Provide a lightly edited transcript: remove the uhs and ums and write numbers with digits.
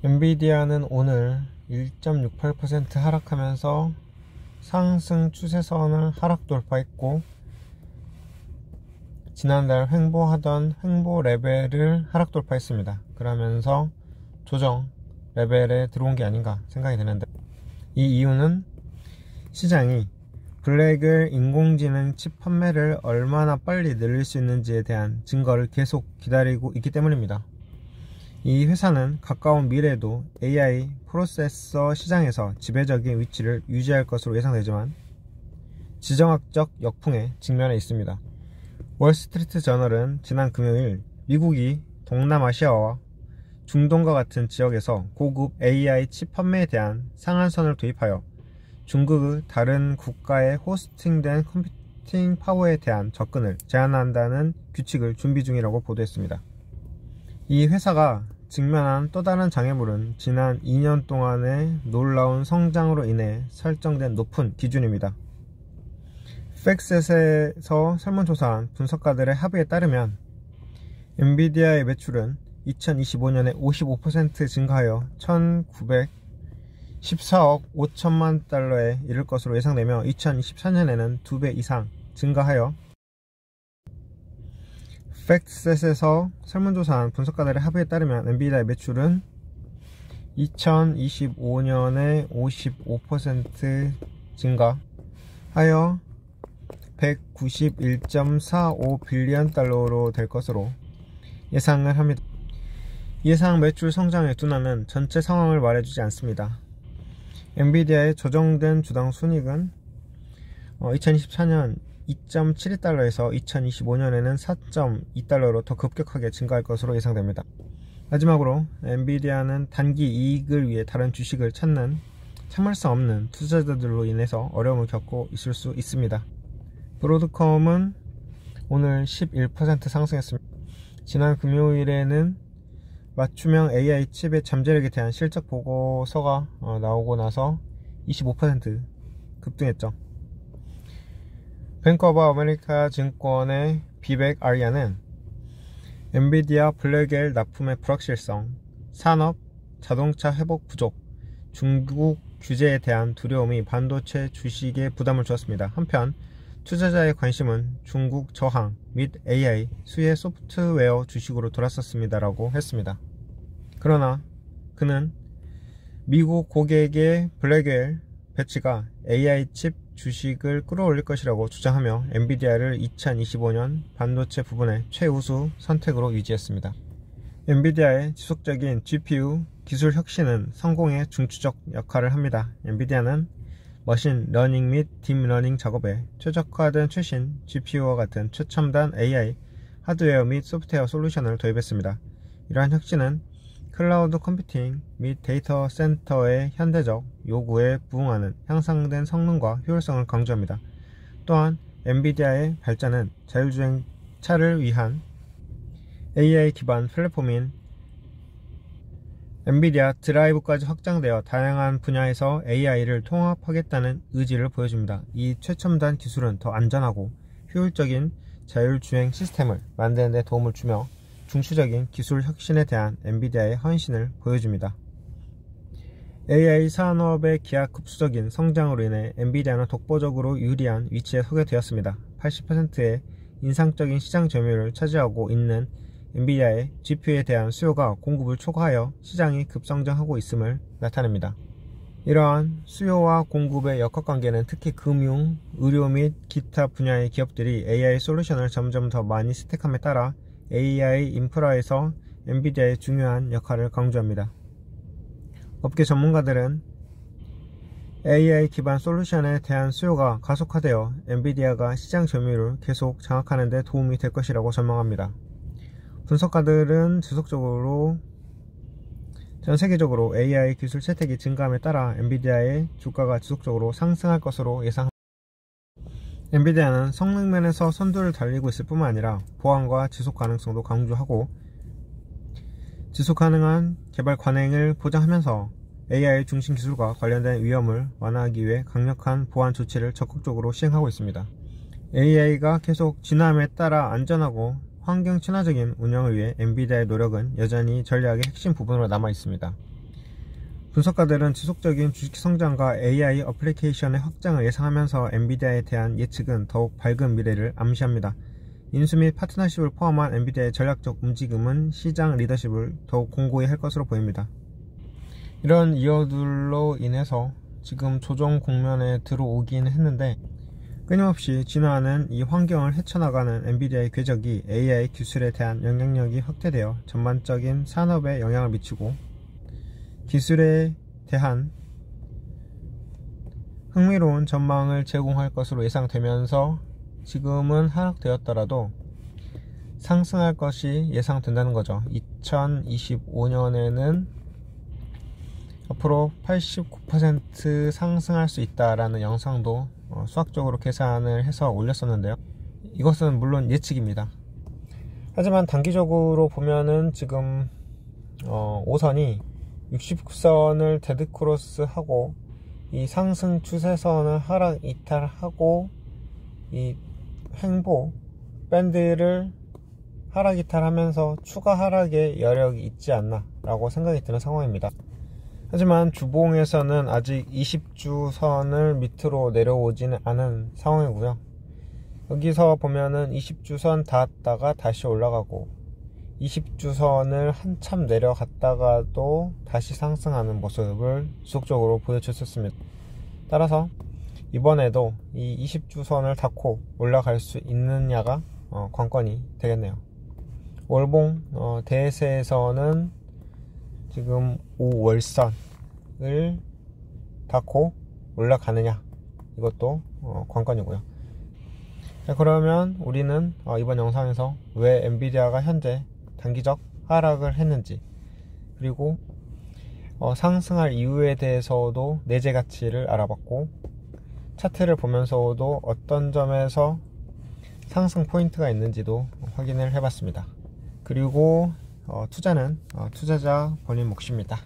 엔비디아는 오늘 1.68% 하락하면서 상승 추세선을 하락 돌파했고, 지난달 횡보하던 횡보 레벨을 하락 돌파했습니다. 그러면서 조정 레벨에 들어온 게 아닌가 생각이 드는데, 이 이유는 시장이 블랙을 인공지능 칩 판매를 얼마나 빨리 늘릴 수 있는지에 대한 증거를 계속 기다리고 있기 때문입니다. 이 회사는 가까운 미래에도 AI 프로세서 시장에서 지배적인 위치를 유지할 것으로 예상되지만 지정학적 역풍에 직면해 있습니다. 월스트리트 저널은 지난 금요일 미국이 동남아시아와 중동과 같은 지역에서 고급 AI 칩 판매에 대한 상한선을 도입하여 중국의 다른 국가에 호스팅된 컴퓨팅 파워에 대한 접근을 제한한다는 규칙을 준비 중이라고 보도했습니다. 이 회사가 직면한 또 다른 장애물은 지난 2년 동안의 놀라운 성장으로 인해 설정된 높은 기준입니다. 팩셋에서 설문조사한 분석가들의 합의에 따르면 엔비디아의 매출은 2025년에 55% 증가하여 1914억 5천만 달러에 이를 것으로 예상되며 2024년에는 2배 이상 증가하여, 팩트셋에서 설문조사한 분석가들의 합의에 따르면 엔비디아의 매출은 2025년에 55% 증가하여 191.45 빌리언 달러로 될 것으로 예상을 합니다. 예상 매출 성장의 둔화는 전체 상황을 말해주지 않습니다. 엔비디아의 조정된 주당 순이익은 2024년 2.72달러에서 2025년에는 4.2달러로 더 급격하게 증가할 것으로 예상됩니다. 마지막으로 엔비디아는 단기 이익을 위해 다른 주식을 찾는 참을성 없는 투자자들로 인해서 어려움을 겪고 있을 수 있습니다. 브로드컴은 오늘 11% 상승했습니다. 지난 금요일에는 맞춤형 AI 칩의 잠재력에 대한 실적 보고서가 나오고 나서 25% 급등했죠. 뱅크 오브 아메리카 증권의 비백 아리아는 엔비디아 블랙엘 납품의 불확실성, 산업, 자동차 회복 부족, 중국 규제에 대한 두려움이 반도체 주식에 부담을 주었습니다. 한편 투자자의 관심은 중국 저항 및 AI 수혜 소프트웨어 주식으로 돌았었습니다 라고 했습니다. 그러나 그는 미국 고객의 블랙웰 배치가 AI 칩 주식을 끌어올릴 것이라고 주장하며 엔비디아를 2025년 반도체 부분의 최우수 선택으로 유지했습니다. 엔비디아의 지속적인 GPU 기술 혁신은 성공의 중추적 역할을 합니다. 엔비디아는 머신 러닝 및 딥러닝 작업에 최적화된 최신 GPU와 같은 최첨단 AI 하드웨어 및 소프트웨어 솔루션을 도입했습니다. 이러한 혁신은 클라우드 컴퓨팅 및 데이터 센터의 현대적 요구에 부응하는 향상된 성능과 효율성을 강조합니다. 또한 엔비디아의 발전은 자율주행차를 위한 AI 기반 플랫폼인 엔비디아 드라이브까지 확장되어 다양한 분야에서 AI를 통합하겠다는 의지를 보여줍니다. 이 최첨단 기술은 더 안전하고 효율적인 자율주행 시스템을 만드는 데 도움을 주며 중추적인 기술 혁신에 대한 엔비디아의 헌신을 보여줍니다. AI 산업의 기하급수적인 성장으로 인해 엔비디아는 독보적으로 유리한 위치에 서게 되었습니다. 80%의 인상적인 시장 점유율을 차지하고 있는 엔비디아의 GPU에 대한 수요가 공급을 초과하여 시장이 급성장하고 있음을 나타냅니다. 이러한 수요와 공급의 역학관계는 특히 금융, 의료 및 기타 분야의 기업들이 AI 솔루션을 점점 더 많이 스택함에 따라 AI 인프라에서 엔비디아의 중요한 역할을 강조합니다. 업계 전문가들은 AI 기반 솔루션에 대한 수요가 가속화되어 엔비디아가 시장 점유율을 계속 장악하는 데 도움이 될 것이라고 전망합니다. 분석가들은 전 세계적으로 AI 기술 채택이 증가함에 따라 엔비디아의 주가가 지속적으로 상승할 것으로 예상합니다. 엔비디아는 성능면에서 선두를 달리고 있을 뿐만 아니라 보안과 지속 가능성도 강조하고 지속 가능한 개발 관행을 보장하면서 AI 중심 기술과 관련된 위험을 완화하기 위해 강력한 보안 조치를 적극적으로 시행하고 있습니다. AI가 계속 진화함에 따라 안전하고 환경 친화적인 운영을 위해 엔비디아의 노력은 여전히 전략의 핵심 부분으로 남아 있습니다. 분석가들은 지속적인 주식 성장과 AI 어플리케이션의 확장을 예상하면서 엔비디아에 대한 예측은 더욱 밝은 미래를 암시합니다. 인수 및 파트너십을 포함한 엔비디아의 전략적 움직임은 시장 리더십을 더욱 공고히 할 것으로 보입니다. 이런 이유들로 인해서 지금 조정 국면에 들어오긴 했는데, 끊임없이 진화하는 이 환경을 헤쳐나가는 엔비디아의 궤적이 AI 기술에 대한 영향력이 확대되어 전반적인 산업에 영향을 미치고 기술에 대한 흥미로운 전망을 제공할 것으로 예상되면서 지금은 하락되었더라도 상승할 것이 예상된다는 거죠. 2025년에는 앞으로 89% 상승할 수 있다라는 영상도 수학적으로 계산을 해서 올렸었는데요. 이것은 물론 예측입니다. 하지만 단기적으로 보면은 지금 5선이 69선을 데드크로스 하고 이 상승 추세선을 하락 이탈하고 이 횡보 밴드를 하락 이탈하면서 추가 하락의 여력이 있지 않나 라고 생각이 드는 상황입니다. 하지만 주봉에서는 아직 20주선을 밑으로 내려오지는 않은 상황이고요. 여기서 보면은 20주선 닿았다가 다시 올라가고 20주선을 한참 내려갔다가도 다시 상승하는 모습을 지속적으로 보여줬었습니다. 따라서 이번에도 이 20주선을 닿고 올라갈 수 있느냐가 관건이 되겠네요. 월봉 대세에서는 지금 5월선을 닿고 올라가느냐, 이것도 관건이고요. 자, 그러면 우리는 이번 영상에서 왜 엔비디아가 현재 단기적 하락을 했는지, 그리고 상승할 이유에 대해서도 내재 가치를 알아봤고, 차트를 보면서도 어떤 점에서 상승 포인트가 있는지도 확인을 해봤습니다. 그리고 투자는 투자자 본인 몫입니다.